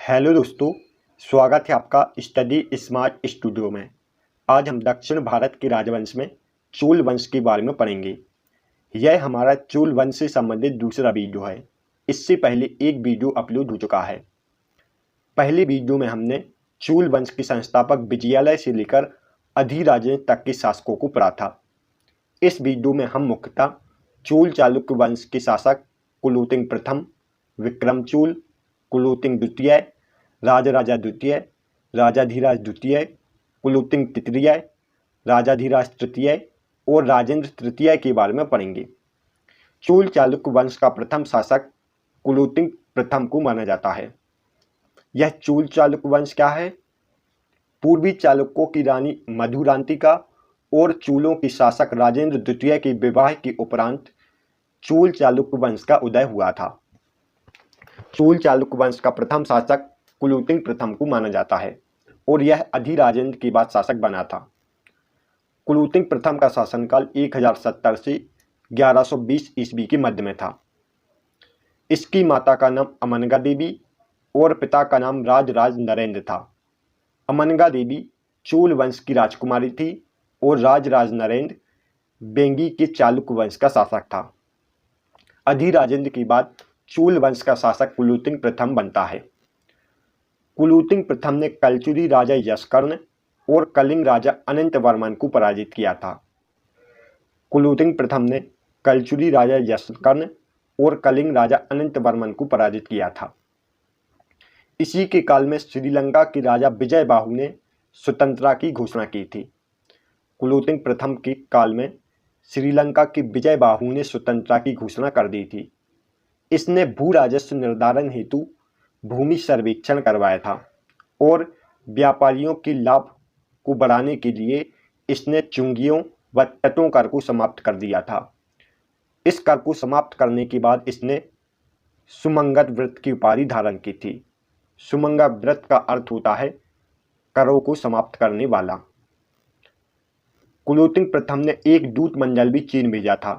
Hello दोस्तों, स्वागत है आपका स्टडी स्मार्ट स्टूडियो में। आज हम दक्षिण भारत के राजवंश में चोल वंश के बारे में पढ़ेंगे। यह हमारा चोल वंश से संबंधित दूसरा वीडियो है। इससे पहले एक वीडियो अपलोड हो चुका है। पहले वीडियो में हमने चोल वंश के संस्थापक विजयालय से लेकर अधिराजेंद्र तक के शासकों को पढ़ा था। इस वीडियो में हम मुख्यतः चोल चालुक्य वंश के शासक कुलोत्तुंग प्रथम, विक्रमचोल, कुलोत्तुंग द्वितीय, राजराजा द्वितीय, राजाधिराज द्वितीय, कुलोत्तुंग तृतीय, राजाधिराज तृतीय और राजेंद्र तृतीय के बारे में पढ़ेंगे। चोल चालुक्य वंश का प्रथम शासक कुलोत्तुंग प्रथम को माना जाता है। यह चोल चालुक्य वंश क्या है? पूर्वी चालुक्यों की रानी मधुरांतिका और चोलों के शासक राजेंद्र द्वितीय के विवाह के उपरांत चोल चालुक्य वंश का उदय हुआ था। चोल चालुक्य वंश का प्रथम शासक कुलोत्तुंग प्रथम को माना जाता है और यह अधिराजेंद्र के बाद शासक बना था। कुलोत्तुंग प्रथम का शासनकाल 1070 से 1120 ईस्वी के मध्य में था। इसकी माता का नाम अमनगा देवी और पिता का नाम राजराज नरेंद्र था। अमनगा देवी चोल वंश की राजकुमारी थी और राजराज नरेंद्र बेंगी के चालुक्य वंश का शासक था। अधिराजेंद्र के बाद चोल वंश का शासक कुलोत्तुंग प्रथम बनता है। कुलोत्तुंग प्रथम ने कलचुरी राजा यशकर्ण और कलिंग राजा अनंत वर्मन को पराजित किया था। कुलोत्तुंग प्रथम ने कलचुरी राजा यशकर्ण और कलिंग राजा अनंत वर्मन को पराजित किया था। इसी के काल में श्रीलंका के राजा विजय बाहु ने स्वतंत्रता की घोषणा की थी। कुलोत्तुंग प्रथम के काल में श्रीलंका के विजय बाहु ने स्वतंत्रता की घोषणा कर दी थी। इसने भू राजस्व निर्धारण हेतु भूमि सर्वेक्षण करवाया था और व्यापारियों के लाभ को बढ़ाने के लिए इसने चुंगियों व तटों कर को समाप्त कर दिया था। इस कर को समाप्त करने के बाद इसने सुमंगत व्रत की उपाधि धारण की थी। सुमंगत व्रत का अर्थ होता है करों को समाप्त करने वाला। कुलोत्तुंग प्रथम ने एक दूत मंडल भी चीन भेजा था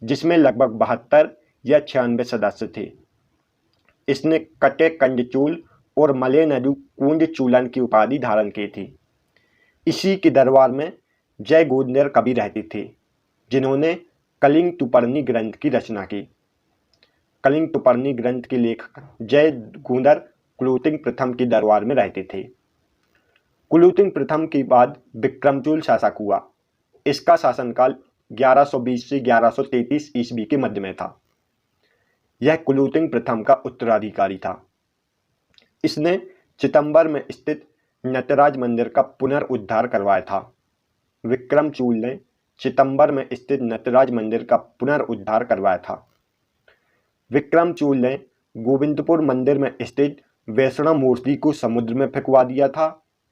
जिसमें लगभग 72 या 96 सदस्य थे। इसने कटे कंजचोल और मलेनडु कुंज चूलन की उपाधि धारण की थी। इसी के दरबार में जय गोंदर कवि रहते थे जिन्होंने कलिंग तुपर्णी ग्रंथ की रचना की। कलिंग तुपर्णी ग्रंथ के लेखक जय गोंदर कुलोत्तुंग प्रथम के दरबार में रहते थे। कुलोत्तुंग प्रथम के बाद विक्रमचोल शासक हुआ। इसका शासनकाल 1120 से 1133 ईस्वी के मध्य में था। यह कुलोत्तुंग प्रथम का उत्तराधिकारी था। इसने चितंबर में स्थित नटराज मंदिर का पुनरुद्धार करवाया था। विक्रमचोल ने चितंबर में स्थित नटराज मंदिर का पुनरुद्धार करवाया था। विक्रमचोल ने गोविंदपुर मंदिर में स्थित वैष्णव मूर्ति को समुद्र में फेंकवा दिया था।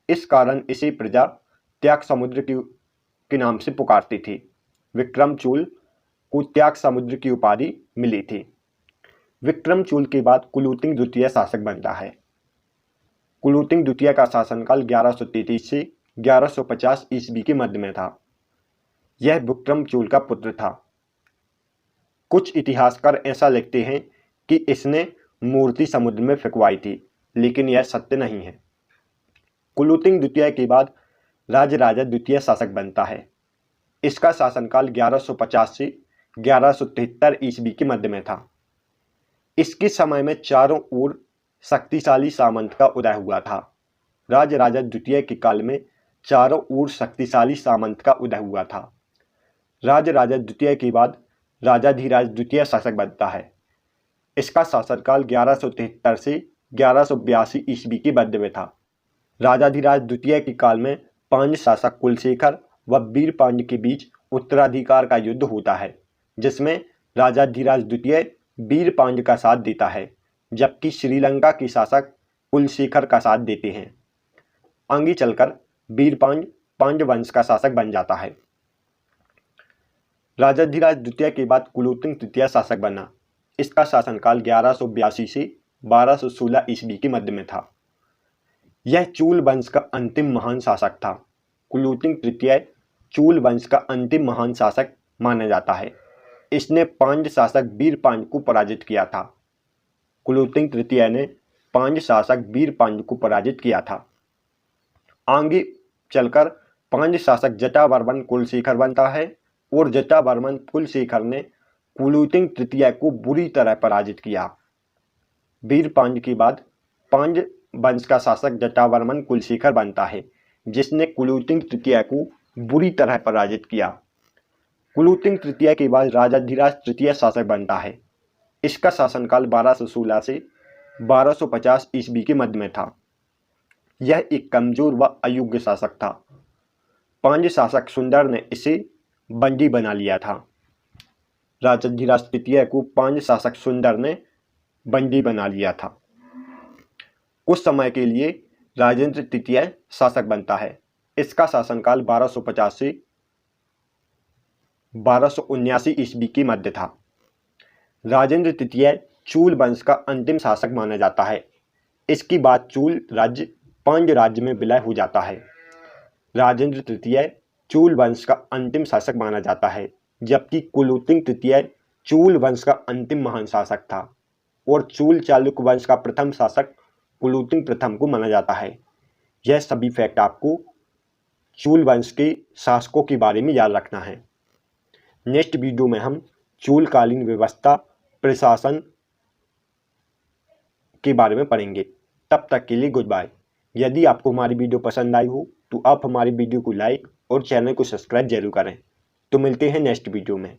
इस कारण इसे प्रजा त्याग समुद्र के नाम से पुकारती थी। विक्रमचोल को त्याग समुद्र की उपाधि मिली थी। विक्रमचोल के बाद कुलोत्तुंग द्वितीय शासक बनता है। कुलोत्तुंग द्वितीय का शासनकाल 1133 से 1150 ईस्वी के मध्य में था। यह विक्रमचोल का पुत्र था। कुछ इतिहासकार ऐसा लिखते हैं कि इसने मूर्ति समुद्र में फेंकवाई थी, लेकिन यह सत्य नहीं है। कुलोत्तुंग द्वितीय के बाद राजराजा द्वितीय शासक बनता है। इसका शासनकाल 1150 से 1173 ईस्वी के मध्य में था। इसके समय में चारों ओर शक्तिशाली सामंत का उदय हुआ था। राजराजा द्वितीय के काल में चारों ओर शक्तिशाली सामंत का उदय हुआ था। राजराजा द्वितीय के बाद राजाधिराज द्वितीय शासक बनता है। इसका शासनकाल 1173 से 1182 ईस्वी के मध्य में था। राजाधिराज द्वितीय के काल में पांड्य शासक कुलशेखर व वीरपांड्य के बीच उत्तराधिकार का युद्ध होता है, जिसमें राजाधिराज द्वितीय वीरपांड्य का साथ देता है जबकि श्रीलंका के शासक कुलशेखर का साथ देते हैं। आगे चलकर वीरपांड्य पांड्य वंश का शासक बन जाता है। राजाधिराज द्वितीय के बाद कुलोत्तुंग तृतीय शासक बना। इसका शासनकाल 1182 से 1216 ईस्वी के मध्य में था। यह चोल वंश का अंतिम महान शासक था। कुलोत्तुंग तृतीय चोल वंश का अंतिम महान शासक माना जाता है। इसने पांड्य शासक वीरपांड्य को पराजित किया था। कुलोत्तुंग तृतीय ने पांड्य शासक वीरपांड्य को पराजित किया था। आगे चलकर पांड्य शासक जटावर्मन कुलशेखर बनता है और जटावर्मन कुलशेखर ने कुलोत्तुंग तृतीय को बुरी तरह पराजित किया। वीरपांड्य के बाद पांड्य वंश का शासक जटावर्मन कुलशेखर बनता है, जिसने कुलोत्तुंग तृतीय को बुरी तरह पराजित किया। कुलोत्तुंग तृतीय के बाद राजाधिराज तृतीय शासक बनता है। इसका शासनकाल 1216 से 1250 ईस्वी के मध्य में था। यह एक कमजोर व अयोग्य शासक था। पांड्य शासक सुंदर ने इसे बंदी बना लिया था। राजाधिराज तृतीय को पांड्य शासक सुंदर ने बंदी बना लिया था। कुछ समय के लिए राजेंद्र तृतीय शासक बनता है। इसका शासनकाल 1250 से 1279 ईस्वी के मध्य था। राजेंद्र तृतीय चूल वंश का अंतिम शासक माना जाता है। इसके बाद चूल राज्य पांड्य राज्य में विलय हो जाता है। राजेंद्र तृतीय चूल वंश का अंतिम शासक माना जाता है, जबकि कुलोत्तुंग तृतीय चूल वंश का अंतिम महान शासक था और चूल चालुक्य वंश का प्रथम शासक कुलोत्तुंग प्रथम को माना जाता है। यह सभी फैक्ट आपको चूल वंश के शासकों के बारे में याद रखना है। नेक्स्ट वीडियो में हम चूलकालीन व्यवस्था प्रशासन के बारे में पढ़ेंगे। तब तक के लिए गुड बाय। यदि आपको हमारी वीडियो पसंद आई हो तो आप हमारी वीडियो को लाइक और चैनल को सब्सक्राइब जरूर करें। तो मिलते हैं नेक्स्ट वीडियो में।